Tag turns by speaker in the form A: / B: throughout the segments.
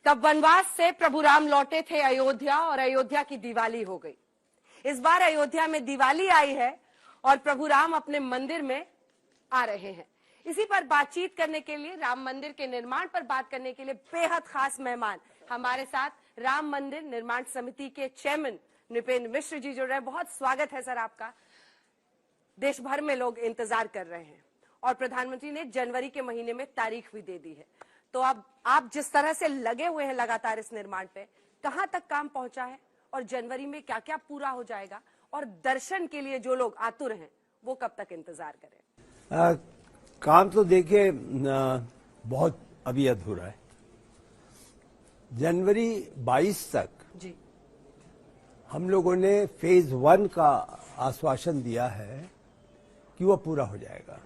A: तब वनवास से प्रभु राम लौटे थे अयोध्या और अयोध्या की दिवाली हो गई। इस बार अयोध्या में दिवाली आई है और प्रभु राम अपने मंदिर में आ रहे हैं। इसी पर बातचीत करने के लिए, राम मंदिर के निर्माण पर बात करने के लिए बेहद खास मेहमान हमारे साथ राम मंदिर निर्माण समिति के चेयरमैन नृपेंद्र मिश्र जी जुड़ रहे हैं। बहुत स्वागत है सर आपका। देश भर में लोग इंतजार कर रहे हैं और प्रधानमंत्री ने जनवरी के महीने में तारीख भी दे दी है। तो अब आप जिस तरह से लगे हुए हैं लगातार इस निर्माण पे, कहां तक काम पहुंचा है और जनवरी में क्या क्या पूरा हो जाएगा, और दर्शन के लिए जो लोग आतुर हैं वो कब तक इंतजार करें?
B: काम तो देखिए बहुत अभी अधूरा है। जनवरी 22 तक
A: जी
B: हम लोगों ने फेज 1 का आश्वासन दिया है कि वो पूरा हो जाएगा।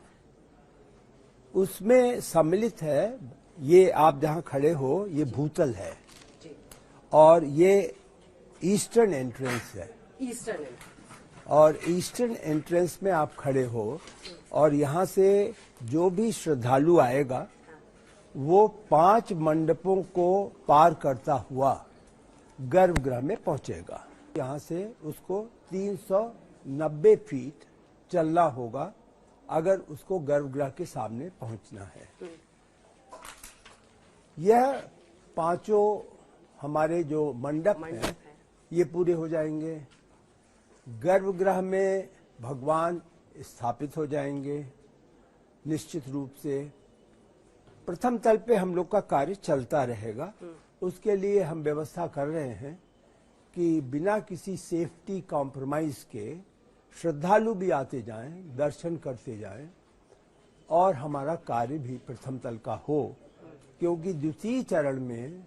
B: उसमें सम्मिलित है, ये आप जहां खड़े हो ये भूतल है
A: जी।
B: और ये ईस्टर्न एंट्रेंस है।
A: ईस्टर्न
B: और ईस्टर्न एंट्रेंस में आप खड़े हो और यहाँ से जो भी श्रद्धालु आएगा वो 5 मंडपों को पार करता हुआ गर्भगृह में पहुंचेगा। यहाँ से उसको 390 फीट चलना होगा अगर उसको गर्भगृह के सामने पहुंचना है। यह 5 हमारे जो मंडप हैं ये पूरे हो जाएंगे। गर्भगृह में भगवान स्थापित हो जाएंगे निश्चित रूप से। प्रथम तल पे हम लोग का कार्य चलता रहेगा। उसके लिए हम व्यवस्था कर रहे हैं कि बिना किसी सेफ्टी कॉम्प्रोमाइज के श्रद्धालु भी आते जाएं, दर्शन करते जाएं और हमारा कार्य भी प्रथम तल का हो, क्योंकि द्वितीय चरण में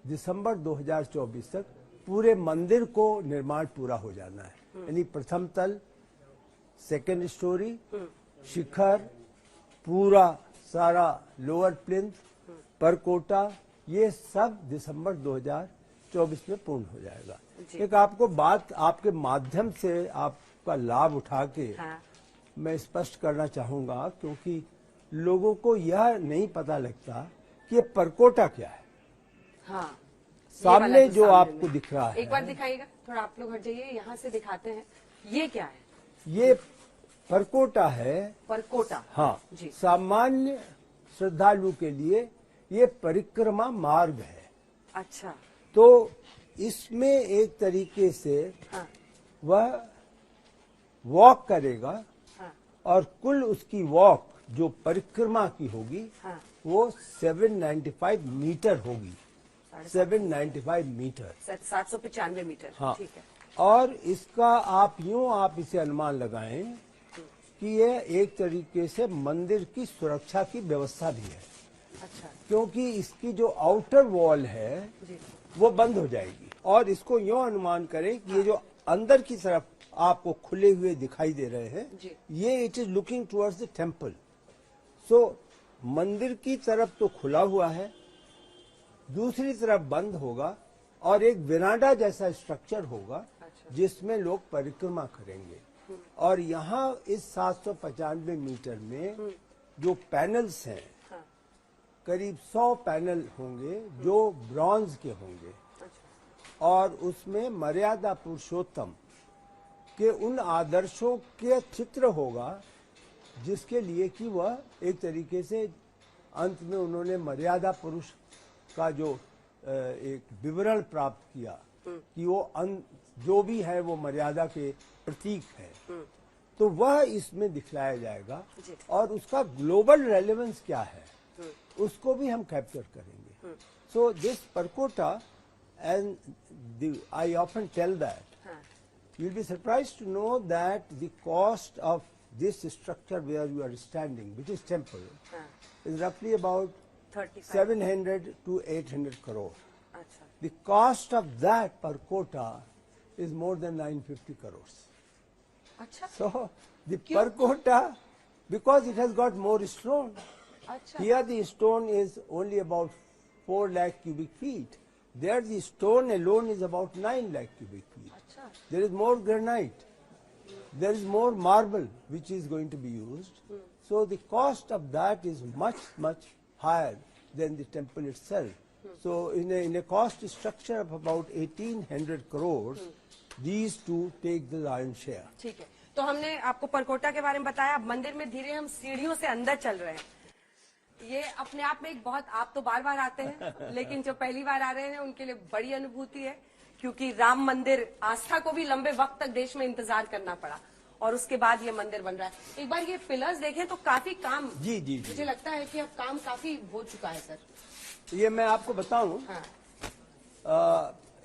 B: दिसंबर 2024 तक पूरे मंदिर को निर्माण पूरा हो जाना है। यानी प्रथम तल, सेकेंड स्टोरी, शिखर, पूरा सारा लोअर प्लिंथ, परकोटा, ये सब दिसंबर 2024 में पूर्ण हो जाएगा। एक आपको बात आपके माध्यम से आपका लाभ उठा के मैं स्पष्ट करना चाहूंगा, क्योंकि लोगों को यह नहीं पता लगता कि ये परकोटा क्या है।
A: हाँ,
B: सामने जो आपको दिख रहा है,
A: एक बार दिखाइएगा, थोड़ा आप लोग हट जाइए, यहाँ से दिखाते हैं। ये क्या है?
B: ये परकोटा है।
A: परकोटा,
B: हाँ
A: जी।
B: सामान्य श्रद्धालु के लिए ये परिक्रमा मार्ग है।
A: अच्छा।
B: तो इसमें एक तरीके से वह वॉक करेगा और कुल उसकी वॉक जो परिक्रमा की होगी वो 795 मीटर होगी। 795 मीटर,
A: 795 मीटर।
B: हाँ।
A: ठीक है।
B: और इसका आप इसे अनुमान लगाएं कि ये एक तरीके से मंदिर की सुरक्षा की व्यवस्था भी है।
A: अच्छा।
B: क्योंकि इसकी जो आउटर वॉल है वो बंद हो जाएगी। और इसको यूं अनुमान करें कि ये जो अंदर की तरफ आपको खुले हुए दिखाई दे रहे हैं, ये it is looking towards the temple. So मंदिर की तरफ तो खुला हुआ है, दूसरी तरफ बंद होगा और एक वेरांडा जैसा स्ट्रक्चर होगा जिसमें लोग परिक्रमा करेंगे। और यहाँ इस 795 मीटर में जो पैनल्स हैं, करीब 100 पैनल होंगे जो ब्रॉन्ज के होंगे। और उसमें मर्यादा पुरुषोत्तम के उन आदर्शों के चित्र होगा जिसके लिए कि वह एक तरीके से अंत में उन्होंने मर्यादा पुरुष का जो एक विवरण प्राप्त किया कि वो जो भी है वो मर्यादा के प्रतीक है, तो वह इसमें दिखलाया जाएगा। और उसका ग्लोबल रेलेवेंस क्या है उसको भी हम कैप्चर करेंगे। सो दिस परकोटा, and I often tell that you'll be surprised to know that the cost of this structure where you are standing, which is temple, is roughly about 700 to 800 crore.
A: अच्छा।
B: The cost of that percotta is more than 950 crores.
A: अच्छा।
B: So the percotta, because it has got more stone.
A: अच्छा।
B: Here the stone is only about 4 lakh cubic feet. There the stone alone is about 9 lakh cubic feet.
A: अच्छा।
B: There is more granite. There is more marble which is going to be used. So the cost of that is much, much higher than the temple itself. So in a cost structure of about 1800 crores, these two take the lion's share.
A: ठीक है, तो हमने आपको परकोटा के बारे में बताया। अब मंदिर में धीरे हम सीढ़ियों से अंदर चल रहे हैं। ये अपने आप में एक बहुत, आप तो बार बार आते हैं, लेकिन जो पहली बार आ रहे हैं उनके लिए बड़ी अनुभूति है, क्योंकि राम मंदिर आस्था को भी लंबे वक्त तक देश में इंतजार करना पड़ा और उसके बाद ये मंदिर बन रहा है। एक बार ये पिलर्स देखें तो काफी काम,
B: जी जी जी,
A: मुझे लगता है कि अब काम काफी हो चुका है सर।
B: ये मैं आपको बताऊं,
A: हाँ,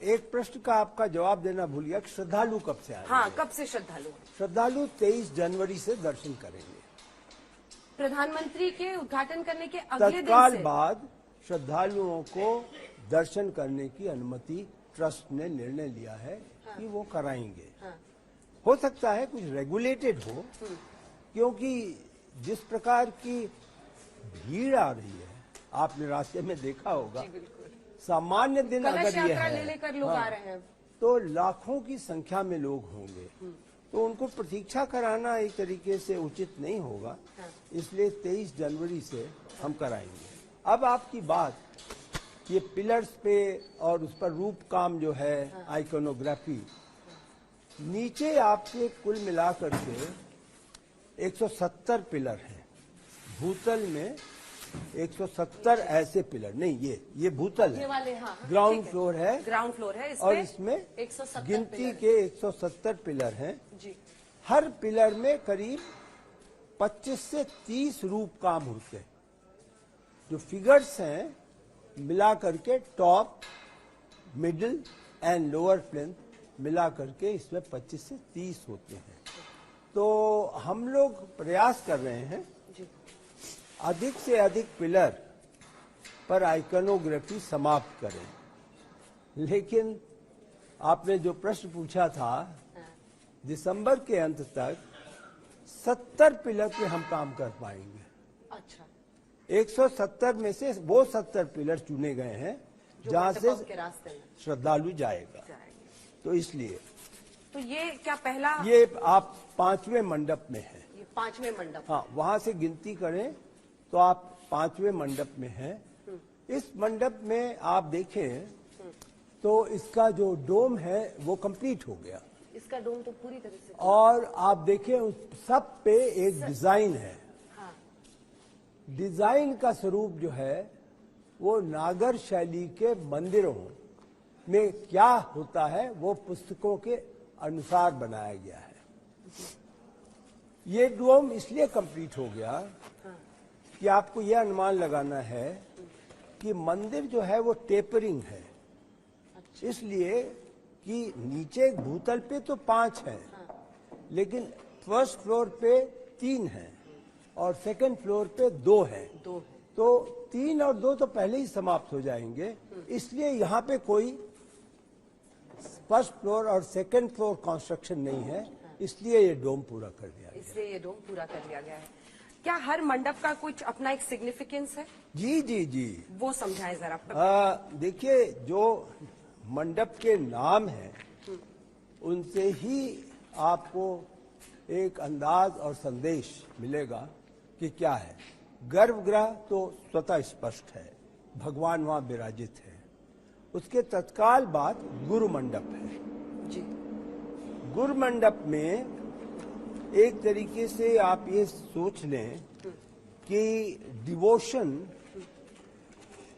B: एक प्रश्न का आपका जवाब देना भूल गया, श्रद्धालु कब से आएंगे?
A: हाँ, कब से श्रद्धालु?
B: श्रद्धालु 23 जनवरी से दर्शन करेंगे।
A: प्रधानमंत्री के उद्घाटन करने के अगले दिन
B: तत्काल
A: से
B: बाद श्रद्धालुओं को दर्शन करने की अनुमति ट्रस्ट ने निर्णय लिया है कि वो कराएंगे।
A: हाँ,
B: हो सकता है कुछ रेगुलेटेड हो, क्योंकि जिस प्रकार की भीड़ आ रही है, आपने रास्ते में देखा होगा।
A: जी बिल्कुल,
B: सामान्य दिन
A: कलश
B: अगर ये
A: यात्रा ले
B: है,
A: लेकर लोग आ रहे हैं।
B: तो लाखों की संख्या में लोग होंगे, तो उनको प्रतीक्षा कराना एक तरीके से उचित नहीं होगा। इसलिए 23 जनवरी से हम कराएंगे। अब आपकी बात, ये पिलर्स पे और उस पर रूप काम जो है, आइकोनोग्राफी, नीचे आपके कुल मिलाकर के 170 पिलर हैं। भूतल में 170 ऐसे पिलर नहीं, ये भूतल
A: ये
B: है,
A: वाले, हाँ, हाँ,
B: ग्राउंड
A: ठीक है।
B: फ्लोर है,
A: ग्राउंड फ्लोर है,
B: और इसमें
A: 170
B: गिनती
A: पिलर
B: के 170 पिलर हैं।
A: जी,
B: हर पिलर में करीब 25 से 30 रूप काम होते हैं। जो फिगर्स हैं मिला करके, top, middle and lower plinth मिला करके इसमें 25 से 30 होते हैं। तो हम लोग प्रयास कर रहे हैं
A: जी,
B: अधिक से अधिक पिलर पर आइकनोग्राफी समाप्त करें। लेकिन आपने जो प्रश्न पूछा था, दिसंबर के अंत तक 70 पिलर पे हम काम कर पाएंगे।
A: अच्छा,
B: 170 में से वो 70 पिलर चुने गए हैं जहां से
A: के रास्ते में
B: श्रद्धालु जाएगा।
A: जाएंगे।
B: तो इसलिए
A: तो ये क्या पहला,
B: ये आप 5वें मंडप में हैं।
A: ये 5वें मंडप?
B: हाँ, वहां से गिनती करें तो आप 5वें मंडप में हैं। इस मंडप में आप देखें तो इसका जो डोम है वो कंप्लीट हो गया,
A: इसका डोम तो पूरी तरह से,
B: और आप देखें उस सब पे एक डिजाइन है।
A: हाँ,
B: डिजाइन का स्वरूप जो है वो नागर शैली के मंदिरों में क्या होता है वो पुस्तकों के अनुसार बनाया गया है। ये डोम इसलिए कंप्लीट हो गया कि आपको यह अनुमान लगाना है कि मंदिर जो है वो टेपरिंग है। इसलिए कि नीचे भूतल पे तो 5 है, लेकिन फर्स्ट फ्लोर पे 3 है और सेकंड फ्लोर पे 2 है। तो 3 और 2 तो पहले ही समाप्त हो जाएंगे। इसलिए यहाँ पे कोई फर्स्ट फ्लोर और सेकंड फ्लोर कंस्ट्रक्शन नहीं है, इसलिए ये डोम पूरा कर दिया गया।
A: इसलिए ये डोम पूरा कर लिया गया है। क्या हर मंडप का कुछ अपना एक सिग्निफिकेंस है?
B: जी जी जी,
A: वो समझाएं जरा।
B: देखिए, जो मंडप के नाम हैं उनसे ही आपको एक अंदाज और संदेश मिलेगा कि क्या है। गर्भगृह तो स्वतः स्पष्ट है, भगवान वहां विराजित है। उसके तत्काल बाद गुरु मंडप है।
A: जी,
B: गुरु मंडप में एक तरीके से आप ये सोच लें कि डिवोशन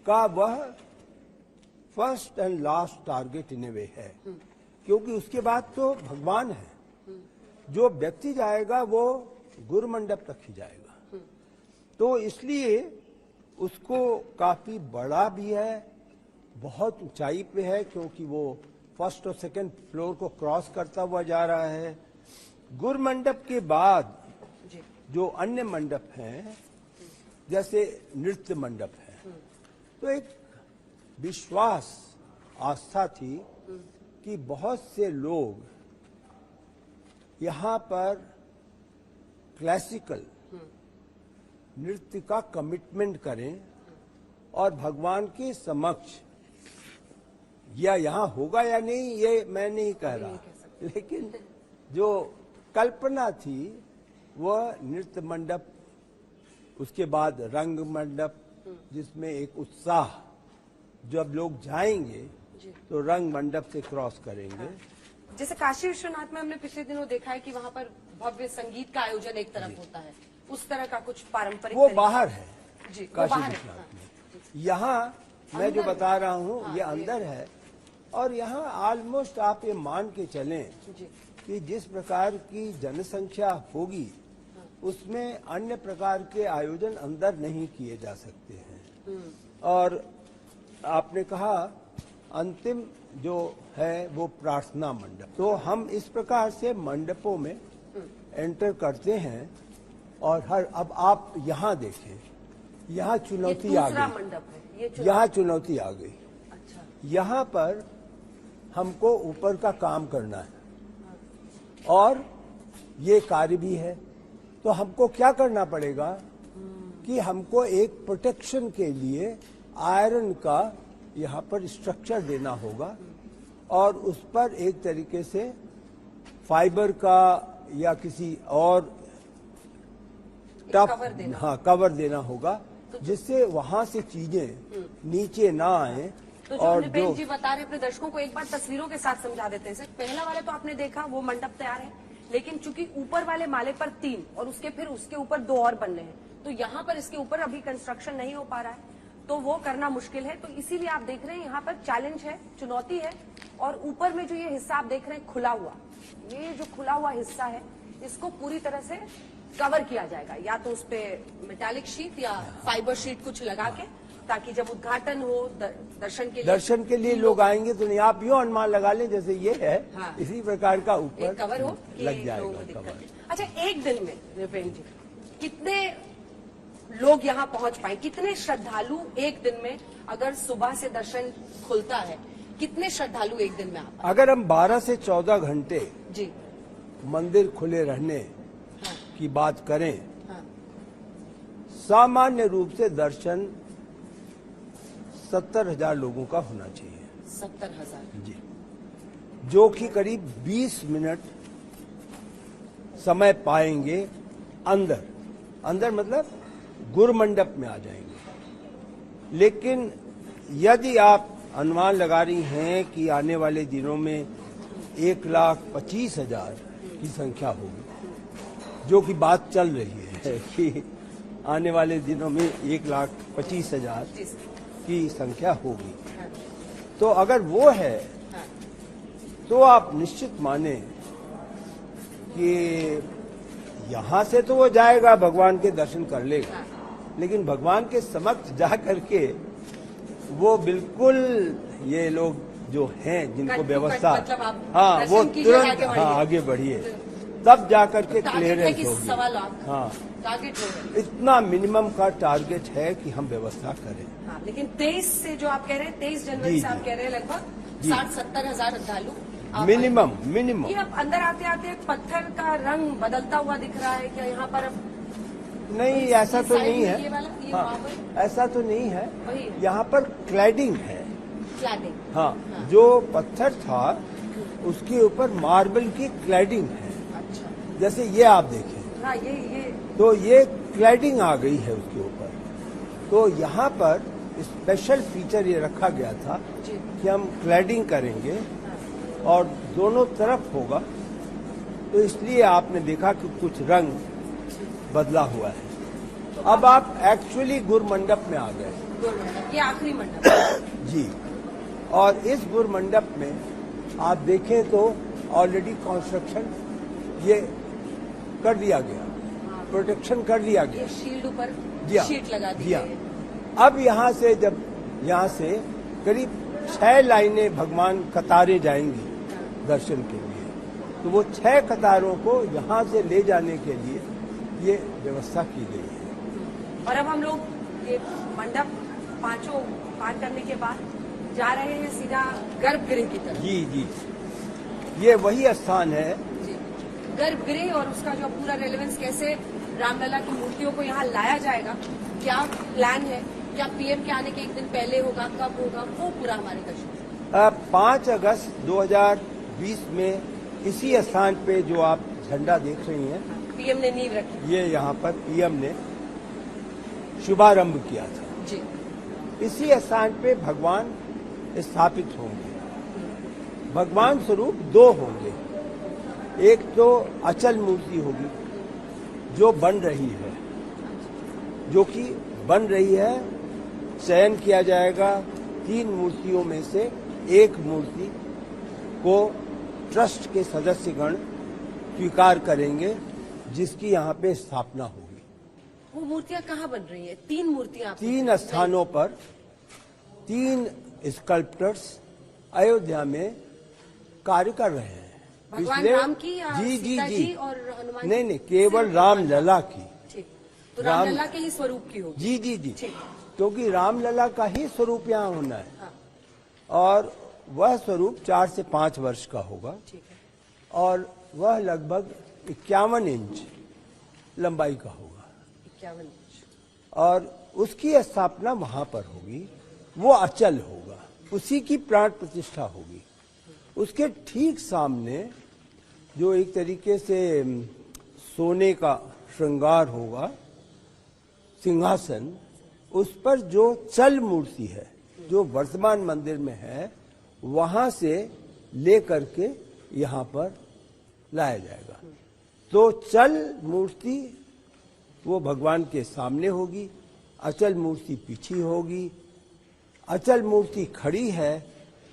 B: का वह first and last target in a वे है, क्योंकि उसके बाद तो भगवान है। जो व्यक्ति जाएगा वो गुरु मंडप तक ही जाएगा। तो इसलिए उसको काफी बड़ा भी है, बहुत ऊंचाई पे है, क्योंकि वो फर्स्ट और सेकंड फ्लोर को क्रॉस करता हुआ जा रहा है। गुरु मंडप के बाद जो अन्य मंडप हैं, जैसे नृत्य मंडप है, तो एक विश्वास, आस्था थी कि बहुत से लोग यहाँ पर क्लासिकल नृत्य का कमिटमेंट करें और भगवान के समक्ष, या यहाँ होगा या नहीं ये मैं नहीं कह रहा, लेकिन जो कल्पना थी वह नृत्य मंडप, उसके बाद रंग मंडप, जिसमें एक उत्साह जब लोग जाएंगे
A: जी।
B: तो रंग मंडप से क्रॉस करेंगे।
A: जैसे काशी विश्वनाथ में हमने पिछले दिनों देखा है कि वहाँ पर भव्य संगीत का आयोजन एक तरफ होता है, उस तरह का कुछ पारंपरिक
B: वो
A: तरीका-
B: बाहर है
A: जी, वो
B: काशी
A: बाहर है।
B: विश्वनाथ में। यहाँ मैं जो
A: अंदर-
B: बता रहा हूँ
A: हाँ,
B: ये अंदर है, और यहाँ ऑलमोस्ट आप ये मान के चलें
A: जी,
B: कि जिस प्रकार की जनसंख्या होगी उसमें अन्य प्रकार के आयोजन अंदर नहीं किए जा सकते हैं। और आपने कहा अंतिम जो है वो प्रार्थना मंडप, तो हम इस प्रकार से मंडपों में एंटर करते हैं। और अब आप यहाँ देखें, यहाँ
A: ये
B: चुनौती आ
A: दूसरा
B: गई,
A: मंडप है, ये
B: यहाँ चुनौती आ गई।
A: अच्छा,
B: यहाँ पर हमको ऊपर का काम करना है और ये कार्य भी है, तो हमको क्या करना पड़ेगा कि हमको एक प्रोटेक्शन के लिए आयरन का यहाँ पर स्ट्रक्चर देना होगा और उस पर एक तरीके से फाइबर का या किसी और
A: कवर देना।
B: हाँ कवर देना होगा, जिससे वहां से चीजें नीचे ना आए।
A: तो जो
B: और
A: निपेन जी बता रहे अपने दर्शकों को एक बार तस्वीरों के साथ समझा देते हैं। सर, पहला वाला तो आपने देखा वो मंडप तैयार है, लेकिन चूंकि ऊपर वाले माले पर 3 और फिर उसके ऊपर 2 और बनने हैं, तो यहाँ पर इसके ऊपर अभी कंस्ट्रक्शन नहीं हो पा रहा है, तो वो करना मुश्किल है। तो इसीलिए आप देख रहे हैं यहाँ पर चैलेंज है, चुनौती है। और ऊपर में जो ये हिस्सा आप देख रहे हैं खुला हुआ, ये जो खुला हुआ हिस्सा है इसको पूरी तरह से कवर किया जाएगा, या तो उस पे मेटालिक शीट या फाइबर शीट कुछ लगा के, ताकि जब उद्घाटन हो दर्शन के लिए
B: लोग आएंगे तो नहीं, आप यूं अनुमान लगा लें जैसे ये है,
A: हाँ।
B: इसी प्रकार का ऊपर
A: एक कवर हो कि
B: लग
A: लोगों
B: जाएगा
A: को दिक्कत
B: कवर।
A: है। अच्छा, एक दिन में निपेन जी कितने लोग यहाँ पहुंच पाए, कितने श्रद्धालु एक दिन में, अगर सुबह से दर्शन खुलता है, कितने श्रद्धालु एक दिन में आ पाए?
B: अगर हम 12 से 14 घंटे
A: जी,
B: मंदिर खुले रहने
A: हाँ,
B: की बात करें,
A: हाँ,
B: सामान्य रूप से दर्शन 70,000 लोगों का होना चाहिए
A: 70,000
B: जी, जो कि करीब 20 मिनट समय पाएंगे अंदर। अंदर मतलब गुरुमंडप में आ जाएंगे। लेकिन यदि आप अनुमान लगा रही हैं कि आने वाले दिनों में 1,25,000 की संख्या होगी, जो कि बात चल रही है कि आने वाले दिनों में 1,25,000 की संख्या होगी, तो अगर वो है तो आप निश्चित माने कि यहां से तो वो जाएगा, भगवान के दर्शन कर लेगा, लेकिन भगवान के समक्ष जा करके वो बिल्कुल ये लोग जो हैं जिनको व्यवस्था,
A: मतलब आप
B: हाँ
A: दर्शन
B: वो
A: कीजिए,
B: तुरंत
A: आगे बढ़िए।
B: हाँ आगे बढ़िए, तब जा करके
A: टारगेट है
B: क्लियरेंस
A: कि
B: होगी।
A: 1.25 लाख
B: हाँ,
A: टारगेट हो रहा है।
B: इतना मिनिमम का टारगेट है कि हम व्यवस्था करें।
A: हाँ, लेकिन 23 से जो आप कह रहे हैं, 23 जनवरी
B: जी,
A: से आप
B: जी।
A: कह रहे हैं लगभग
B: जी।
A: 60-70 हजार श्रद्धालु आप
B: मिनिमम
A: आए।
B: मिनिमम
A: ये अब अंदर आते आते पत्थर का रंग बदलता हुआ दिख रहा है क्या यहाँ पर? अब
B: नहीं, ऐसा तो
A: साइड
B: नहीं
A: में
B: है।
A: ये वाला, ये
B: हाँ,
A: मार्बल
B: ऐसा तो नहीं है।
A: वही है।
B: यहाँ पर क्लैडिंग है।
A: क्लैडिंग,
B: हाँ, जो पत्थर था उसके ऊपर मार्बल की क्लैडिंग है।
A: अच्छा,
B: जैसे ये आप देखें,
A: हाँ, ये
B: तो ये क्लैडिंग आ गई है उसके ऊपर। तो यहाँ पर स्पेशल फीचर ये रखा गया था
A: जी,
B: कि हम क्लैडिंग करेंगे और दोनों तरफ होगा, तो इसलिए आपने देखा कि कुछ रंग बदला हुआ है। अब आप एक्चुअली गुरुमंडप में आ गए
A: गुरुमंडप, ये आखिरी मंडप
B: जी, और इस गुरुमंडप में आप देखें तो ऑलरेडी कंस्ट्रक्शन ये कर दिया गया, प्रोटेक्शन कर दिया गया।
A: ये शील्ड ऊपर
B: जी हाँ,
A: शीट लगा दी
B: जी हाँ।
A: गई है।
B: अब यहाँ से जब यहाँ से करीब 6 लाइनें भगवान कतारें जाएंगी दर्शन के लिए, तो वो 6 कतारों को यहाँ से ले जाने के लिए ये व्यवस्था की गई है।
A: और अब हम लोग ये मंडप पांचों पार करने के बाद जा रहे हैं सीधा गर्भगृह की तरफ।
B: जी जी, ये वही स्थान है।
A: जी, गर्भगृह और उसका जो पूरा रेलेवेंस, कैसे रामलला की मूर्तियों को यहाँ लाया जाएगा, क्या प्लान है, क्या पीएम के आने के एक दिन पहले होगा, कब होगा, वो पूरा हमारे दर्शक।
B: 5 अगस्त 2020 में इसी स्थान पे जो आप झंडा देख रही हैं,
A: पीएम ने नींव रखी।
B: ये यहाँ पर पीएम ने शुभारंभ किया था।
A: जी,
B: इसी स्थान पे भगवान स्थापित होंगे। भगवान स्वरूप दो होंगे, एक तो अचल मूर्ति होगी जो बन रही है, जो कि बन रही है, चयन किया जाएगा 3 मूर्तियों में से एक मूर्ति को ट्रस्ट के सदस्यगण स्वीकार करेंगे, जिसकी यहाँ पे स्थापना होगी।
A: वो मूर्तियां कहाँ बन रही हैं? 3 मूर्तियां
B: 3 स्थानों पर 3 स्कल्प्टर्स अयोध्या में कार्य कर रहे हैं।
A: भगवान राम की या
B: जी
A: सीता
B: जी
A: जी
B: जी
A: और हनुमान?
B: नहीं, केवल रामलला की।
A: ठीक, तो रामलला के ही स्वरूप की होगी।
B: जी जी जी,
A: ठीक,
B: क्योंकि रामलला का ही स्वरूप यहाँ होना है।
A: हाँ,
B: और वह स्वरूप 4 से 5 वर्ष का होगा
A: ठीक है।
B: और वह लगभग 51 इंच लंबाई का होगा
A: 51 इंच।
B: और उसकी स्थापना वहां पर होगी। वो अचल होगा, उसी की प्राण प्रतिष्ठा होगी। उसके ठीक सामने जो एक तरीके से सोने का श्रृंगार होगा, सिंहासन, उस पर जो चल मूर्ति है जो वर्तमान मंदिर में है, वहां से लेकर के यहाँ पर लाया जाएगा। तो चल मूर्ति वो भगवान के सामने होगी, अचल मूर्ति पीछे होगी। अचल मूर्ति खड़ी है,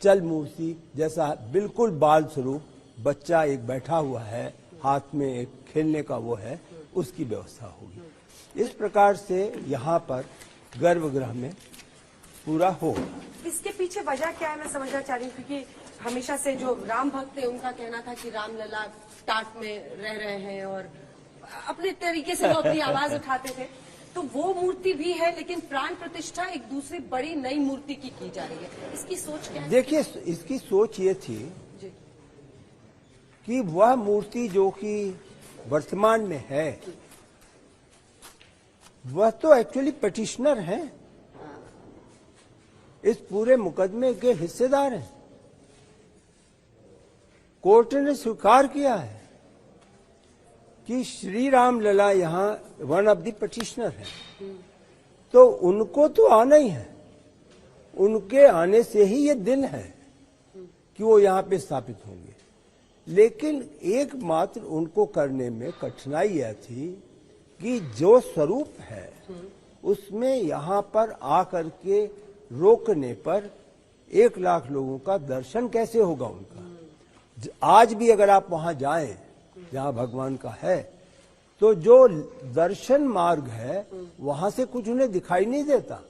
B: चल मूर्ति जैसा बिल्कुल बाल स्वरूप बच्चा एक बैठा हुआ है, हाथ में एक खेलने का वो है, उसकी व्यवस्था होगी। इस प्रकार से यहाँ पर गर्भगृह में पूरा होगा।
A: इसके पीछे वजह क्या है, मैं समझना चाह रही हूँ, क्योंकि हमेशा से जो राम भक्त थे उनका कहना था कि रामलला टाट में रह रहे हैं और अपने तरीके से वो अपनी आवाज उठाते थे। तो वो मूर्ति भी है, लेकिन प्राण प्रतिष्ठा एक दूसरी बड़ी नई मूर्ति की जा रही है। इसकी सोच क्या है?
B: देखिए, इसकी सोच ये थी कि वह मूर्ति जो कि वर्तमान में है, वह तो एक्चुअली पिटिशनर हैं, इस पूरे मुकदमे के हिस्सेदार हैं। कोर्ट ने स्वीकार किया है कि श्री राम लला यहाँ वन ऑफ द पिटिशनर है, तो उनको तो आना ही है। उनके आने से ही ये दिन है कि वो यहाँ पे स्थापित होंगे। लेकिन एकमात्र उनको करने में कठिनाई यह थी कि जो स्वरूप है उसमें यहाँ पर आकर के रोकने पर 1 लाख लोगों का दर्शन कैसे होगा उनका। आज भी अगर आप वहां जाएं जहां भगवान का है, तो जो दर्शन मार्ग है वहां से कुछ उन्हें दिखाई नहीं देता।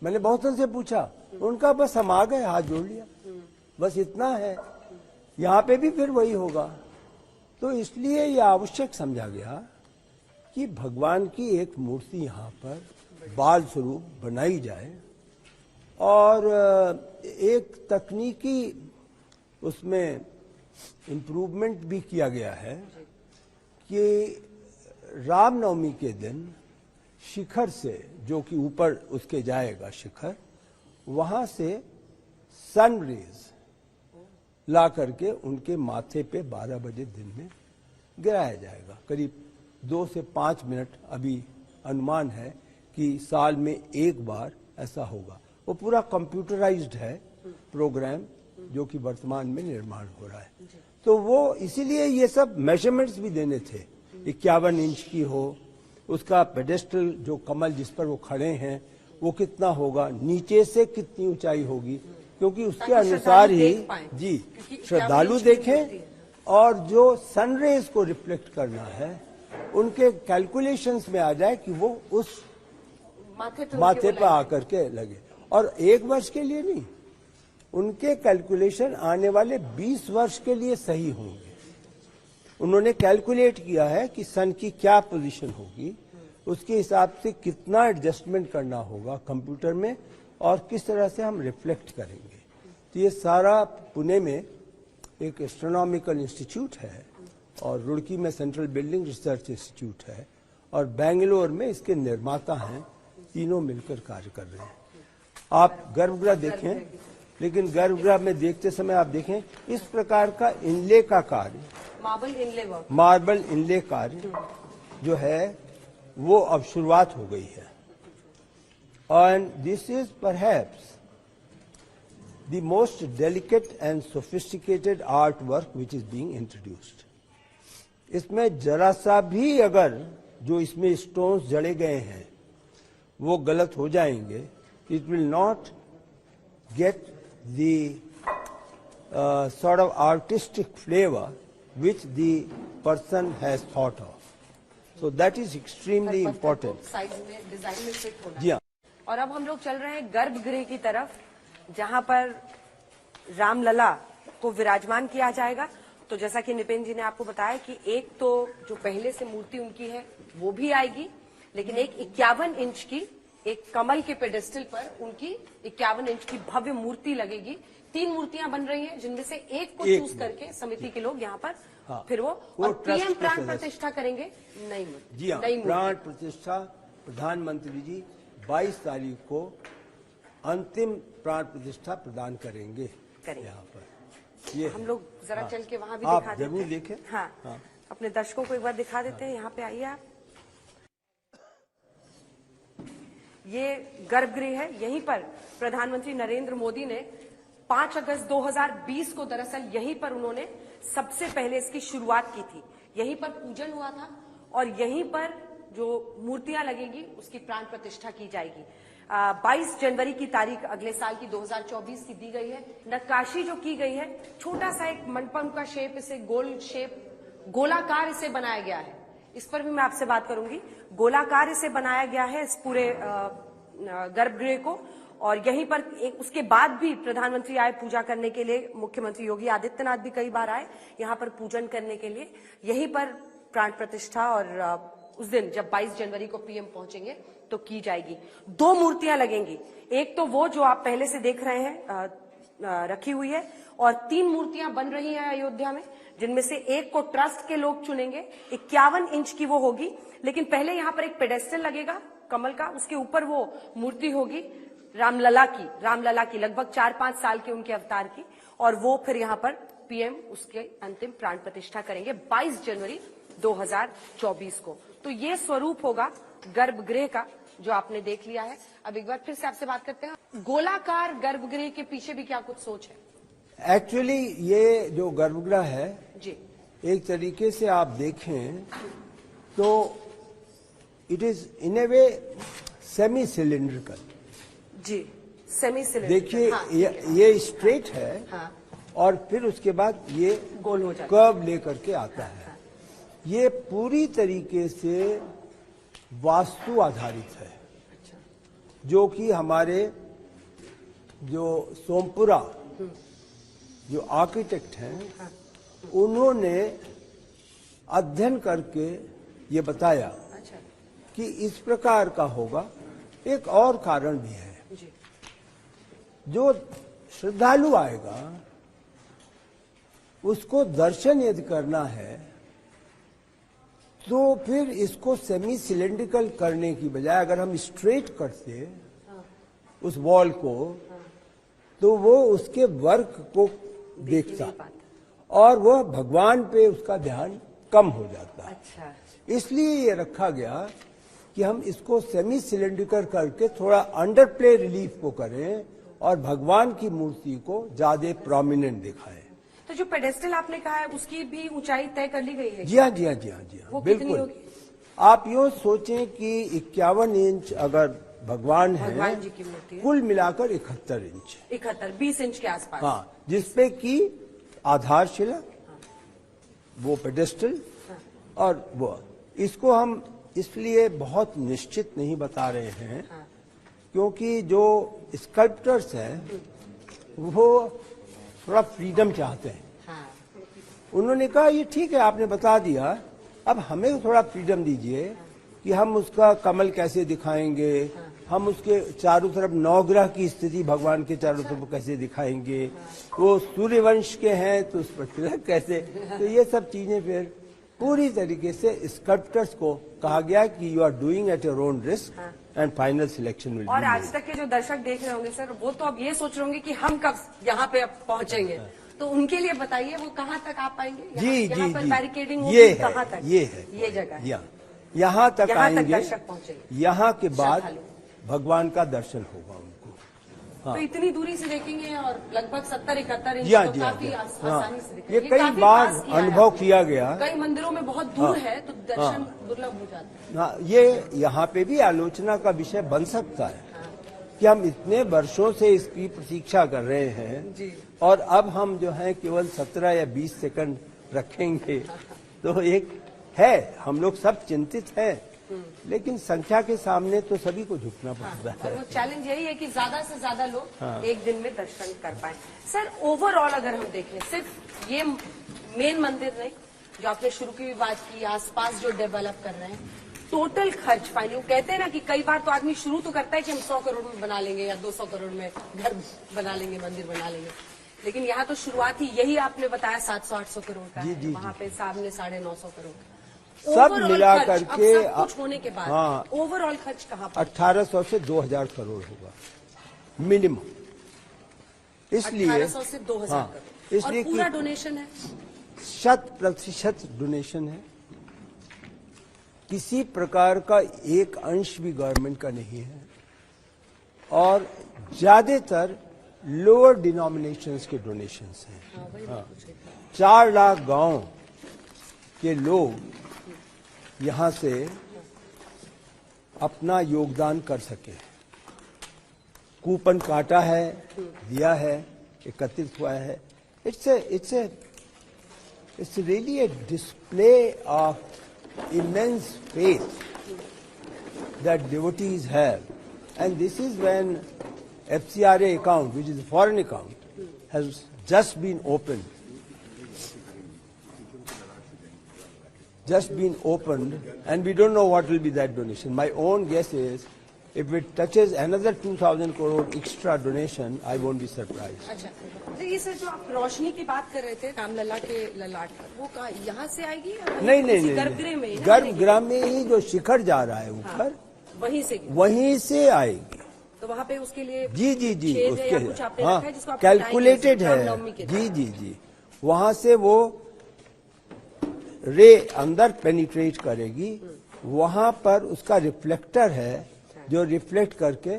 B: मैंने बहुतों से पूछा, उनका बस हम आ गए, हाथ जोड़ लिया, बस इतना है। यहाँ पे भी फिर वही होगा। तो इसलिए यह आवश्यक समझा गया कि भगवान की एक मूर्ति यहाँ पर बाल स्वरूप बनाई जाए और एक तकनीकी उसमें इम्प्रूवमेंट भी किया गया है कि रामनवमी के दिन शिखर से, जो कि ऊपर उसके जाएगा शिखर, वहां से सन रेज ला करके उनके माथे पे 12 बजे दिन में गिराया जाएगा। करीब 2 से 5 मिनट अभी अनुमान है कि साल में 1 बार ऐसा होगा। वो पूरा कंप्यूटराइज्ड है प्रोग्राम, जो कि वर्तमान में निर्माण हो रहा है। तो वो इसीलिए ये सब मेजरमेंट्स भी देने थे, 51 इंच की हो, उसका पेडेस्टल जो कमल जिस पर वो खड़े हैं वो कितना होगा, नीचे से कितनी ऊंचाई होगी, क्योंकि उसके अनुसार ही जी श्रद्धालु देखें। और जो सनरेज को रिफ्लेक्ट करना है उनके कैलकुलेशंस में आ जाए कि वो उस माथे पर आकर के लगे। और 1 वर्ष के लिए नहीं, उनके कैलकुलेशन आने वाले 20 वर्ष के लिए सही होंगे। उन्होंने कैलकुलेट किया है कि सन की क्या पोजीशन होगी, उसके हिसाब से कितना एडजस्टमेंट करना होगा कंप्यूटर में और किस तरह से हम रिफ्लेक्ट करेंगे। तो ये सारा पुणे में एक एस्ट्रोनॉमिकल इंस्टीट्यूट है और रुड़की में सेंट्रल बिल्डिंग रिसर्च इंस्टीट्यूट है और बेंगलोर में इसके निर्माता हैं। तीनों मिलकर कार्य कर रहे हैं। आप गर्भगृह देखें, लेकिन गर्भगृह में देखते समय आप देखें इस प्रकार का इनले का कार्य, मार्बल इनले कार्य जो है वो अब शुरुआत हो गई है। and this is perhaps the most delicate and sophisticated artwork which is being introduced. इसमें जरा सा भी अगर जो इसमें स्टोन्स जड़े गए हैं वो गलत हो जाएंगे, it will not get the sort of artistic flavor which the person has thought of. So that is extremely important.
A: Size में डिजाइन में फिट होना।
B: जी हाँ।
A: और अब हम लोग चल रहे हैं गर्भगृह की तरफ, जहां पर रामलला को विराजमान किया जाएगा। तो जैसा कि निपेन जी ने आपको बताया कि एक तो जो पहले से मूर्ति उनकी है वो भी आएगी, लेकिन एक 51 इंच की एक कमल के पेडेस्टल पर उनकी 51 इंच की भव्य मूर्ति लगेगी। 3 मूर्तियां बन रही हैं, जिनमें से एक को चूज करके समिति के लोग यहाँ पर फिर वो पीएम प्राण प्रतिष्ठा करेंगे। नई मूर्ति,
B: जी हाँ, प्राण प्रतिष्ठा प्रधानमंत्री जी 22 तारीख को अंतिम प्राण प्रतिष्ठा प्रदान करेंगे यहाँ पर। ये
A: हम लोग जरा चल के वहां भी
B: आप
A: दिखा देते
B: जरूर
A: हैं।
B: देखें।
A: हाँ, अपने दर्शकों को एक बार दिखा देते हैं। यहाँ पे आइए आप। ये गर्भगृह है, यहीं पर प्रधानमंत्री नरेंद्र मोदी ने 5 अगस्त 2020 को दरअसल यहीं पर उन्होंने सबसे पहले इसकी शुरुआत की थी। यहीं पर पूजन हुआ था और यहीं पर जो मूर्तियां लगेगी उसकी प्राण प्रतिष्ठा की जाएगी। 22 जनवरी की तारीख अगले साल की 2024 की दी गई है। नक्काशी जो की गई है, छोटा सा एक मंडपम का शेप, इसे गोल शेप, गोलाकार इसे बनाया गया है। इस पर भी मैं आपसे बात करूंगी। गोलाकार इसे बनाया गया है इस पूरे गर्भगृह को। और यहीं पर उसके बाद भी प्रधानमंत्री आए पूजा करने के लिए। मुख्यमंत्री योगी आदित्यनाथ भी कई बार आए यहाँ पर पूजन करने के लिए। यहीं पर प्राण प्रतिष्ठा और उस दिन जब 22 जनवरी को पीएम पहुंचेंगे तो की जाएगी। 2 मूर्तियां लगेंगी, एक तो वो जो आप पहले से देख रहे हैं रखी हुई है, और 3 मूर्तियां बन रही हैं अयोध्या में, जिनमें से एक को ट्रस्ट के लोग चुनेंगे। 51 इंच की वो होगी, लेकिन पहले यहाँ पर एक पेडेस्टल लगेगा कमल का, उसके ऊपर वो मूर्ति होगी रामलला की लगभग 4-5 साल के उनके अवतार की, और वो फिर यहाँ पर पीएम उसके अंतिम प्राण प्रतिष्ठा करेंगे 22 जनवरी 2024 को। तो ये स्वरूप होगा गर्भगृह का जो आपने देख लिया है। अब एक बार फिर से आपसे बात करते हैं, गोलाकार गर्भगृह के पीछे भी क्या कुछ सोच है?
B: एक्चुअली ये जो गर्भगृह है
A: जी,
B: एक तरीके से आप देखें तो it is in a way semi cylindrical.
A: जी, सेमी सिलिंड्रिकल।
B: देखिए
A: हाँ,
B: ये स्ट्रेट है।
A: हाँ,
B: और फिर उसके बाद ये
A: गोल हो जाता है,
B: कर्व लेकर के आता है। ये पूरी तरीके से वास्तु आधारित है।
A: अच्छा,
B: जो कि हमारे जो सोमपुरा जो आर्किटेक्ट हैं उन्होंने अध्ययन करके ये बताया
A: अच्छा,
B: कि इस प्रकार का होगा। एक और कारण भी है,
A: जी,
B: जो श्रद्धालु आएगा उसको दर्शन यदि करना है तो फिर इसको सेमी सिलेंड्रिकल करने की बजाय अगर हम स्ट्रेट करते उस वॉल को तो वो उसके वर्क को देखता और वह भगवान पे उसका ध्यान कम हो जाता।
A: अच्छा,
B: इसलिए ये रखा गया कि हम इसको सेमी सिलेंड्रिकल करके थोड़ा अंडर प्ले रिलीफ को करें और भगवान की मूर्ति को ज्यादा प्रोमिनेंट दिखाएं।
A: तो जो पेडेस्टल आपने कहा है उसकी भी ऊंचाई तय कर ली गई है?
B: जी हाँ, जी हाँ, जी हाँ, जी हाँ, बिल्कुल। आप यूँ सोचें कि 51 इंच अगर भगवान
A: जी की मूर्ति है,
B: कुल मिलाकर 71 इंच,
A: 20 इंच के आसपास।
B: हाँ, जिसपे की आधारशिला, वो पेडेस्टल और वो, इसको हम इसलिए बहुत निश्चित नहीं बता रहे हैं क्योंकि जो स्कल्प्टर्स हैं वो थोड़ा फ्रीडम चाहते हैं। उन्होंने कहा ये ठीक है, आपने बता दिया, अब हमें थोड़ा फ्रीडम दीजिए कि हम उसका कमल कैसे दिखाएंगे, हम उसके चारों तरफ नवग्रह की स्थिति भगवान के चारों तरफ कैसे दिखाएंगे, वो सूर्यवंश के हैं तो उस पर तिलक कैसे, तो ये सब चीजें फिर पूरी तरीके से स्कल्प्टर्स को कहा गया कि you are doing at your own risk and final selection will be.
A: और आज तक के जो दर्शक देख रहे होंगे सर, वो तो अब ये सोच रहे होंगे कि हम कब यहाँ पे अब पहुंचेंगे, तो उनके लिए बताइए वो कहाँ तक आ पाएंगे?
B: जी
A: यहाँ
B: जी
A: पर
B: जी,
A: बैरिकेडिंग
B: ये है,
A: कहाँ तक?
B: ये है,
A: ये जगह है,
B: यहाँ तक आएंगे।
A: दर्शक पहुंचेंगे।
B: यहाँ के बाद भगवान का दर्शन होगा उनको।
A: तो इतनी दूरी से देखेंगे और लगभग 70-71 इंच
B: जी हाँ,
A: तो
B: जी हाँ,
A: काफी
B: जी हाँ।
A: आसानी से दिखेगा।
B: ये कई
A: काफी
B: बार
A: पास किया है
B: अनुभव
A: आपने।
B: किया गया।
A: कई मंदिरों में बहुत दूर है तो दर्शन दुर्लभ हो जाता है।
B: हाँ, ये यहाँ पे भी आलोचना का विषय बन सकता है कि हम इतने वर्षों से इसकी प्रतीक्षा कर रहे हैं
A: जी।
B: और अब हम जो है केवल 17 या 20 सेकंड रखेंगे। तो एक है, हम लोग सब चिंतित हैं, लेकिन संख्या के सामने तो सभी को झुकना पड़ता
A: और
B: है।
A: वो चैलेंज यही है कि ज्यादा से ज्यादा लोग एक दिन में दर्शन कर पाए। सर ओवरऑल अगर हम देखें, सिर्फ ये मेन मंदिर नहीं जो आपने शुरू की भी बात की, आसपास जो डेवलप कर रहे हैं, टोटल खर्च फाइनली, वो कहते हैं ना कि कई बार तो आदमी शुरू तो करता है कि हम 100 करोड़ में बना लेंगे या 200 करोड़ में घर बना लेंगे, मंदिर बना लेंगे, लेकिन यहाँ तो शुरुआत ही यही आपने बताया 700-800 करोड़ का
B: जी,
A: है,
B: जी,
A: वहाँ पे सामने 950 करोड़ का।
B: सब
A: Overall
B: मिला
A: खर्च,
B: करके
A: अब सब कुछ होने के बाद
B: हाँ,
A: ओवरऑल खर्च कहाँ पर?
B: 1800 से 2000 करोड़ होगा मिनिमम। इसलिए
A: 1800 से 2000
B: हाँ,
A: करोड़।
B: इसलिए
A: और पूरा
B: कि
A: डोनेशन है
B: 100% डोनेशन है। किसी प्रकार का एक अंश भी गवर्नमेंट का नहीं है और ज्यादातर लोअर डिनोमिनेशंस के डोनेशंस हैं। हाँ, 4 लाख गांव के लोग यहाँ से अपना योगदान कर सके। कूपन काटा है, दिया है, एकत्रित हुआ है। It's really a display of immense faith that devotees have. And this is when FCRA account, which is a foreign account, has just been opened. And we don't know what will be that donation. My own guess is, if it touches another 2,000 crore extra donation, I won't be surprised.
A: अच्छा, तो ये sir जो आप रोशनी की बात कर रहे थे रामलला के ललाट पर, वो कहाँ यहाँ से आएगी या
B: नहीं,
A: गर्भगृह में?
B: गर्भगृह में ही जो शिखर जा रहा है ऊपर, वहीं से आएगी।
A: तो वहाँ पे उसके लिए
B: जी
A: उसके कुछ आपने
B: हाँ,
A: रखा है जिसको आप
B: कैलकुलेटेड है।
A: रामनवमी के दिन?
B: जी वहाँ से वो रे अंदर पेनिट्रेट करेगी, वहाँ पर उसका रिफ्लेक्टर है जो रिफ्लेक्ट करके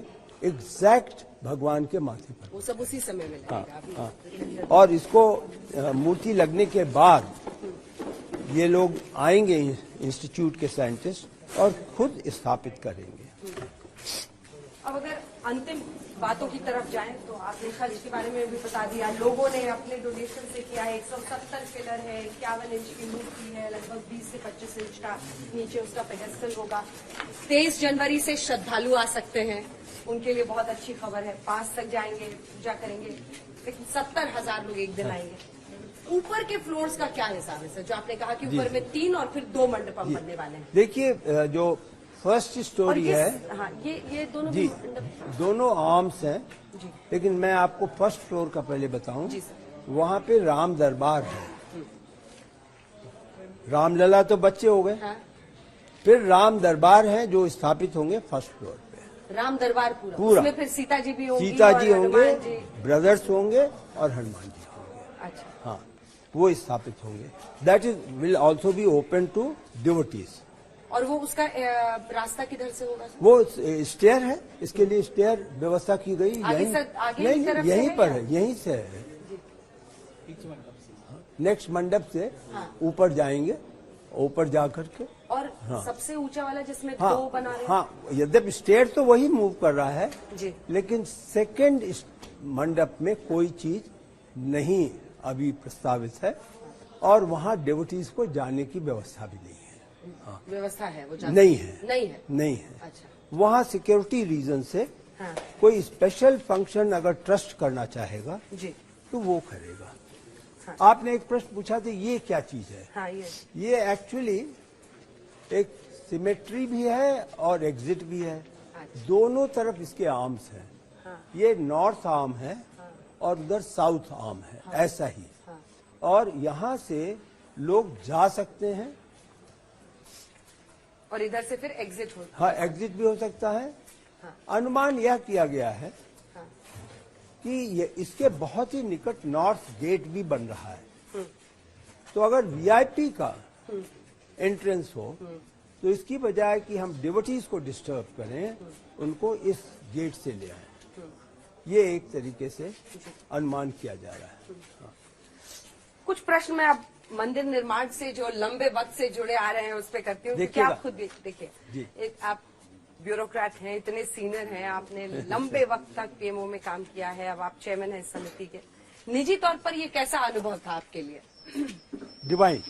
B: एग्जैक्ट भगवान के माथे पर,
A: वो सब उसी समय में लगेगा अभी।
B: हाँ। और इसको मूर्ति लगने के बाद ये लोग आएंगे इंस्टीट्यूट के साइंटिस्ट और खुद स्थापित करेंगे।
A: अब अगर अंतिम बातों की तरफ जाएं तो आपने कल इसके बारे में भी बता दिया, लोगों ने अपने डोनेशन से किया है। 170 पिलर है, 51 इंच की मूर्ति है, लगभग 20 से 25 इंच का नीचे उसका पेडेस्टल होगा। 23 जनवरी से श्रद्धालु आ सकते हैं, उनके लिए बहुत अच्छी खबर है। पास तक जाएंगे, पूजा करेंगे, लेकिन 70,000 लोग एक दिन आएंगे। ऊपर के फ्लोर्स का क्या हिसाब है सर? जो आपने कहा कि ऊपर में 3 और फिर 2 मंडपम बनने वाले हैं।
B: देखिए, जो फर्स्ट स्टोरी है,
A: हाँ, ये दोनों
B: जी दोनों आर्म्स हैं, लेकिन मैं आपको फर्स्ट फ्लोर का पहले बताऊं। वहाँ पे राम दरबार है। रामलला तो बच्चे हो गए,
A: हाँ।
B: फिर राम दरबार है जो स्थापित होंगे फर्स्ट फ्लोर पे।
A: राम दरबार पूरा, उसमें फिर सीता जी भी होंगी,
B: सीता जी होंगे,
A: हनुमान जी।
B: ब्रदर्स होंगे और हनुमान जी होंगे।
A: अच्छा,
B: हाँ, वो स्थापित होंगे। That is will also be open to devotees.
A: और वो उसका रास्ता किधर से होगा?
B: वो स्टेयर है, इसके लिए स्टेयर व्यवस्था की गई।
A: आगे
B: नहीं, यहीं पर है, यहीं से है। नेक्स्ट मंडप से ऊपर जाएंगे, ऊपर जाकर के।
A: और सबसे ऊंचा वाला जिसमें
B: हाँ,
A: 2 बना रहे हैं?
B: हाँ, यद्यपि स्टेयर तो वही मूव कर रहा है
A: जी,
B: लेकिन सेकंड मंडप में कोई चीज नहीं अभी प्रस्तावित है और वहाँ डिवोटीज को जाने की व्यवस्था भी नहीं है। हाँ।
A: व्यवस्था है वो
B: नहीं है।
A: नहीं है। अच्छा,
B: वहाँ सिक्योरिटी रीजन से
A: हाँ।
B: कोई स्पेशल फंक्शन अगर ट्रस्ट करना चाहेगा
A: जी,
B: तो वो करेगा।
A: हाँ।
B: आपने एक प्रश्न पूछा था, ये क्या चीज है?
A: हाँ,
B: ये एक्चुअली एक सिमेट्री भी है और एग्जिट भी है।
A: अच्छा।
B: दोनों तरफ इसके आर्म्स हैं।
A: हाँ।
B: ये नॉर्थ आर्म है और उधर साउथ आर्म है। हाँ। ऐसा ही।
A: हाँ।
B: और यहाँ से लोग जा सकते हैं
A: और इधर से फिर एग्जिट हो।
B: हाँ, एग्जिट भी हो सकता है।
A: हाँ।
B: अनुमान यह किया गया है
A: हाँ।
B: कि ये इसके बहुत ही निकट नॉर्थ गेट भी बन रहा है। तो अगर वीआईपी का एंट्रेंस हो तो इसकी बजाय कि हम डिवोटीज को डिस्टर्ब करें, उनको इस गेट से ले आए। ये एक तरीके से अनुमान किया जा रहा है। हाँ।
A: कुछ प्रश्न मैं अब मंदिर निर्माण से जो लंबे वक्त से जुड़े आ रहे हैं उस पर करती हूँ, क्योंकि आप खुद देखिए, एक आप ब्यूरोक्रेट हैं, इतने सीनियर हैं, आपने लंबे वक्त तक पीएमओ में काम किया है, अब आप चेयरमैन हैं इस समिति के। निजी तौर पर ये कैसा अनुभव था आपके लिए?
B: Divine,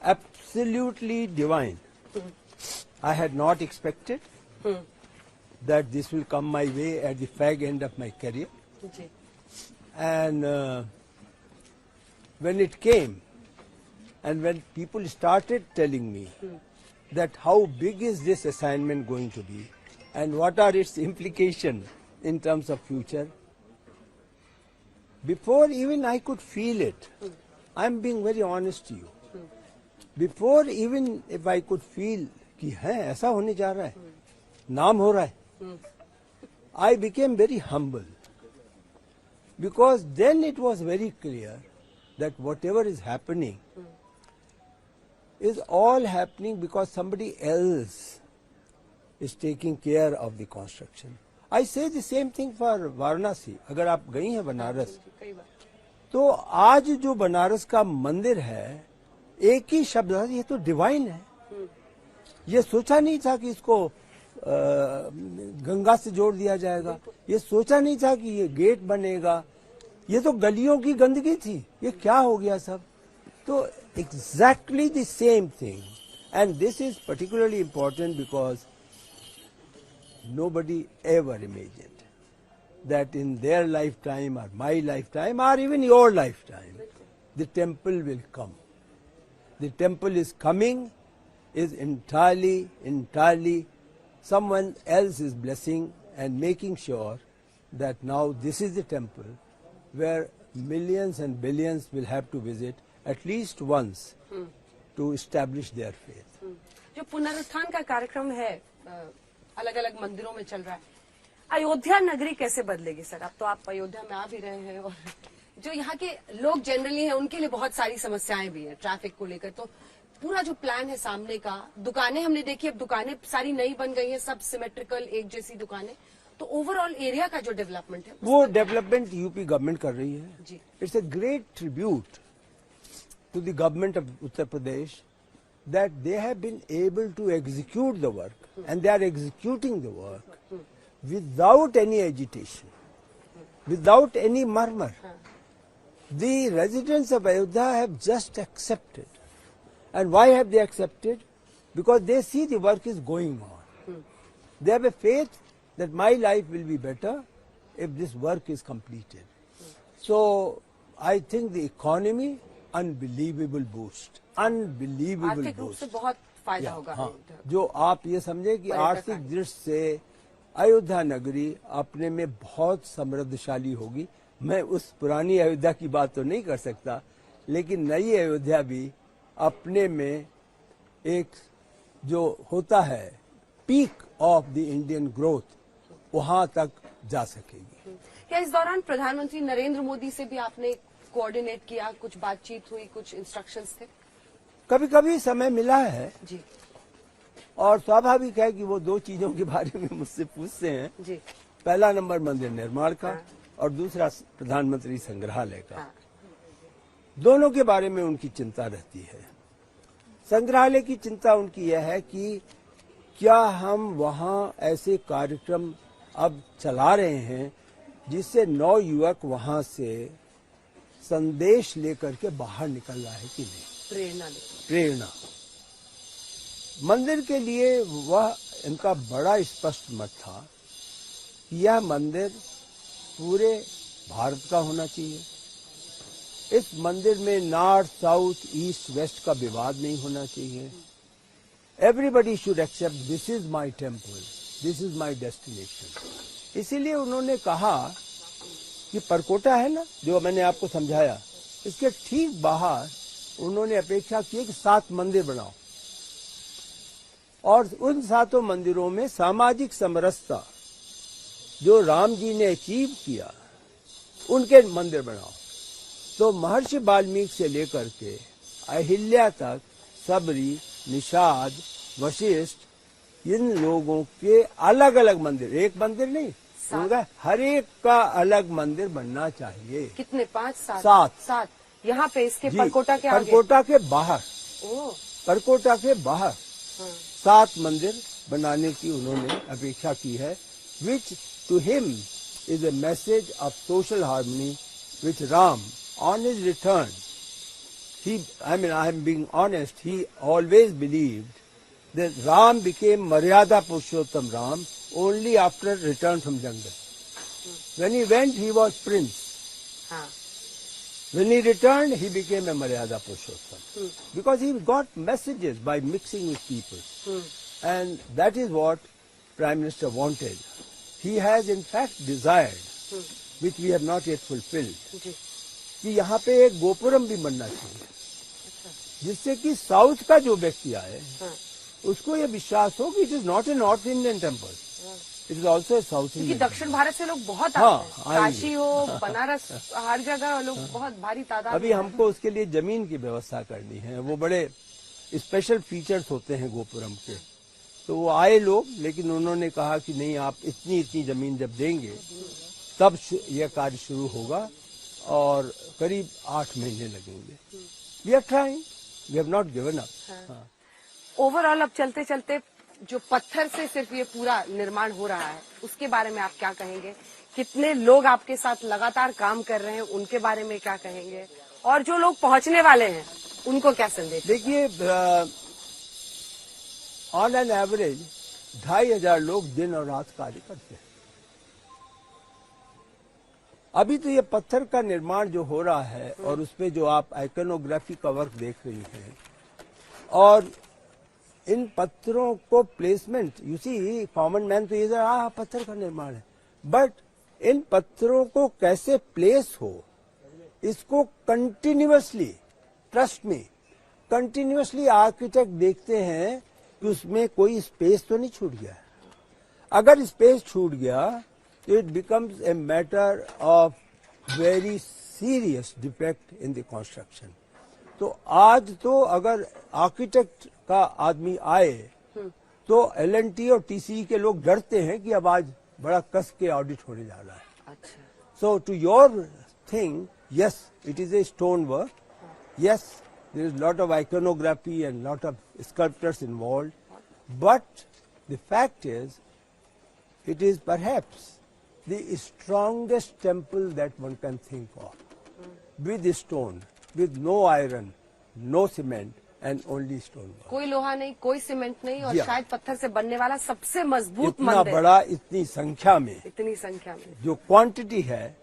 B: absolutely divine. I had not expected that this will come my way at the fag end of my career. And when it came, and when people started telling me that how big is this assignment going to be, and what are its implications in terms of future, before even I could feel it, I'm being very honest to you, before even if I could feel कि है ऐसा होने जा रहा है, नाम हो रहा है, I became very humble, because then it was very clear that whatever is happening is all happening because somebody else is taking care of the construction. I say the same thing for Varanasi. अगर आप गई हैं बनारस, तो आज जो बनारस का मंदिर है, एक ही शब्द है, ये तो डिवाइन है। ये सोचा नहीं था कि इसको गंगा से जोड़ दिया जाएगा, ये सोचा नहीं था कि ये गेट बनेगा, ये तो गलियों की गंदगी थी, ये क्या हो गया सब। तो exactly the same thing, and this is particularly important because nobody ever imagined that in their lifetime or my lifetime or even your lifetime, the temple will come. The temple is coming, is entirely someone else is blessing and making sure that now this is the temple where millions and billions will have to visit at least once to establish their faith.
A: जो पुनरुत्थान का कार्यक्रम है अलग अलग मंदिरों में चल रहा है, अयोध्या नगरी कैसे बदलेगी सर? अब तो आप अयोध्या में आ भी रहे हैं, और जो यहाँ के लोग जनरली हैं उनके लिए बहुत सारी समस्याएं भी है ट्रैफिक को लेकर। तो पूरा जो प्लान है सामने का, दुकानें हमने देखी, अब दुकानें सारी नई बन गई हैं, सब सिमेट्रिकल एक जैसी दुकानें, तो ओवरऑल एरिया का जो डेवलपमेंट है
B: वो डेवलपमेंट यूपी गवर्नमेंट कर रही है
A: जी।
B: It's a great tribute to the government of Uttar Pradesh that they have been able to execute the work, and they are executing the work without any agitation, without any murmur. The residents of Ayodhya have just accepted. And why have they accepted? Because they see the work is going on. They have a faith that my life will be better if this work is completed. So I think the economy, unbelievable boost. Unbelievable
A: आर्थिक रूप
B: boost.
A: से बहुत फायदा होगा।
B: हाँ, जो आप ये समझे कि आर्थिक दृष्टि से अयोध्या नगरी अपने में बहुत समृद्धशाली होगी। मैं उस पुरानी अयोध्या की बात तो नहीं कर सकता, लेकिन नई अयोध्या भी अपने में एक जो होता है peak of the Indian growth, वहां तक जा सकेगी।
A: क्या इस दौरान प्रधानमंत्री नरेंद्र मोदी से भी आपने कोऑर्डिनेट किया, कुछ बातचीत हुई, कुछ इंस्ट्रक्शंस थे?
B: कभी कभी समय मिला है
A: जी।
B: और स्वाभाविक है कि वो दो चीजों के बारे में मुझसे पूछते हैं
A: जी।
B: पहला नंबर मंदिर निर्माण का और दूसरा प्रधानमंत्री संग्रहालय का। दोनों के बारे में उनकी चिंता रहती है। संग्रहालय की चिंता उनकी यह है कि क्या हम वहां ऐसे कार्यक्रम अब चला रहे हैं जिससे नवयुवक वहां से संदेश लेकर के बाहर निकल रहा है कि नहीं, प्रेरणा। मंदिर के लिए वह इनका बड़ा स्पष्ट मत था कि यह मंदिर पूरे भारत का होना चाहिए। इस मंदिर में नॉर्थ साउथ ईस्ट वेस्ट का विवाद नहीं होना चाहिए। Everybody should accept this is my temple, this is my destination. इसीलिए उन्होंने कहा कि परकोटा है ना, जो मैंने आपको समझाया, इसके ठीक बाहर उन्होंने अपेक्षा की कि 7 मंदिर बनाओ और उन 7 मंदिरों में सामाजिक समरसता जो राम जी ने अचीव किया उनके मंदिर बनाओ। तो महर्षि वाल्मीकि से लेकर के अहिल्या तक, सबरी, निषाद, वशिष्ठ, इन लोगों के अलग अलग मंदिर, एक मंदिर नहीं, उनका हर एक का अलग मंदिर बनना चाहिए।
A: कितने? 5 7
B: सात।
A: 7 यहाँ पे इसके
B: जी,
A: परकोटा के आगे?
B: परकोटा के बाहर,
A: ओह,
B: परकोटा के बाहर
A: हाँ।
B: 7 मंदिर बनाने की उन्होंने अपेक्षा की है, which to him is a message of social harmony, which Ram, on his return, I am being honest, he always believed that Ram became Maryada Purushottam Ram only after return from jungle. When he went, he was prince.
A: हाँ,
B: When he returned, he became a Maryada Purushottam. Because he got messages by mixing with people. And that is what Prime Minister wanted. He has in fact desired, which we have not yet fulfilled,
A: जी,
B: कि यहाँ पे एक गोपुरम भी बनना चाहिए, जिससे कि south का जो व्यक्ति आए
A: हाँ।
B: उसको ये विश्वास हो कि it is not a north Indian temple, it is also a south
A: क्योंकि
B: इंडियन।
A: दक्षिण भारत से लोग बहुत
B: हाँ,
A: आते हैं,
B: आएंगे।
A: काशी हो, बनारस, हर जगह लोग बहुत भारी तादाद
B: अभी
A: में
B: हमको उसके लिए जमीन की व्यवस्था करनी है, वो बड़े स्पेशल फीचर्स होते हैं गोपुरम के, तो वो आए लोग, लेकिन उन्होंने कहा कि नहीं, आप इतनी इतनी जमीन जब देंगे तब यह कार्य शुरू होगा, और करीब 8 महीने लगेंगे। We are trying, we have not given up.
A: Overall अब चलते चलते जो पत्थर से सिर्फ ये पूरा निर्माण हो रहा है, उसके बारे में आप क्या कहेंगे? कितने लोग आपके साथ लगातार काम कर रहे हैं, उनके बारे में क्या कहेंगे? और जो लोग पहुंचने वाले हैं, उनको क्या संदेश?
B: देखिए, ऑन एन एवरेज 2500 लोग दिन और रात कार्य करते हैं। अभी तो ये पत्थर का निर्माण जो हो रहा है, और उसपे जो आप आइकनोग्राफी का वर्क देख रही हैं, और इन पत्थरों को placement, you see common man तो ये पत्थर का निर्माण है, बट इन पत्थरों को कैसे प्लेस हो, इसको कंटिन्यूअसली, ट्रस्ट में, कंटिन्यूअसली आर्किटेक्ट देखते हैं कि उसमें कोई स्पेस तो नहीं छूट गया। अगर स्पेस छूट गया तो it becomes a matter of very serious defect in the construction. तो आज तो अगर आर्किटेक्ट का आदमी आए तो L&T और TCE के लोग डरते हैं कि अब आज बड़ा कस के ऑडिट होने जा रहा है।
A: अच्छा,
B: So to your thing, yes, it is a stone work. Yes, there is lot of iconography and lot of sculptors involved. But the fact is, it is perhaps the strongest temple that one can think of. With stone, with no iron, no cement, and only stone work.
A: कोई लोहा नहीं, कोई cement नहीं, और
B: जी हाँ।
A: शायद पत्थर से बनने वाला सबसे मजबूत
B: इतना
A: मंदिर।
B: बड़ा, इतनी संख्या में,
A: इतनी संख्या में
B: जो क्वांटिटी है,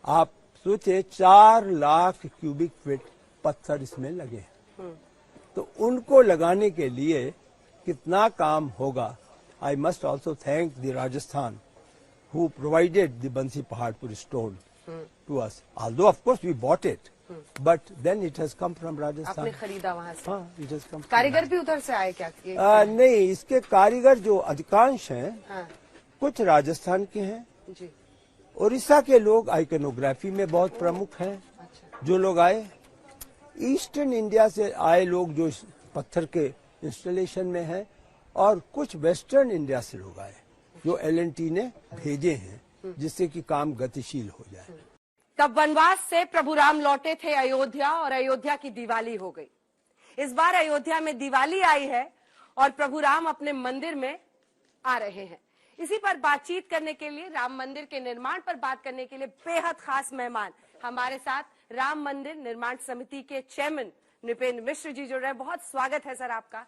B: आप सोचे 4 लाख क्यूबिक फीट पत्थर इसमें लगे हैं। तो उनको लगाने के लिए कितना काम होगा। I must also thank the Rajasthan who provided the Bansi Paharpur stone to us, although of course we bought it, but then it has come from Rajasthan.
A: आपने खरीदा वहां से?
B: हाँ, इट हैज कम।
A: कारीगर भी उधर से आए क्या?
B: नहीं, इसके कारीगर जो अधिकांश हैं,
A: हाँ,
B: कुछ राजस्थान के हैं,
A: जी,
B: उड़ीसा के लोग आइकनोग्राफी में बहुत प्रमुख हैं।
A: अच्छा,
B: जो लोग आए, ईस्टर्न इंडिया से आए लोग जो इस पत्थर के इंस्टॉलेशन में हैं, और कुछ वेस्टर्न इंडिया से लोग आए जो L&T ने भेजे हैं, जिससे कि काम गतिशील हो जाए।
A: तब वनवास से प्रभु राम लौटे थे अयोध्या, और अयोध्या की दिवाली हो गई। इस बार अयोध्या में दिवाली आई है और प्रभु राम अपने मंदिर में आ रहे हैं। इसी पर बातचीत करने के लिए, राम मंदिर के निर्माण पर बात करने के लिए बेहद खास मेहमान हमारे साथ राम मंदिर निर्माण समिति के चेयरमैन नृपेंद्र मिश्र जी जुड़ रहे हैं। बहुत स्वागत है सर आपका।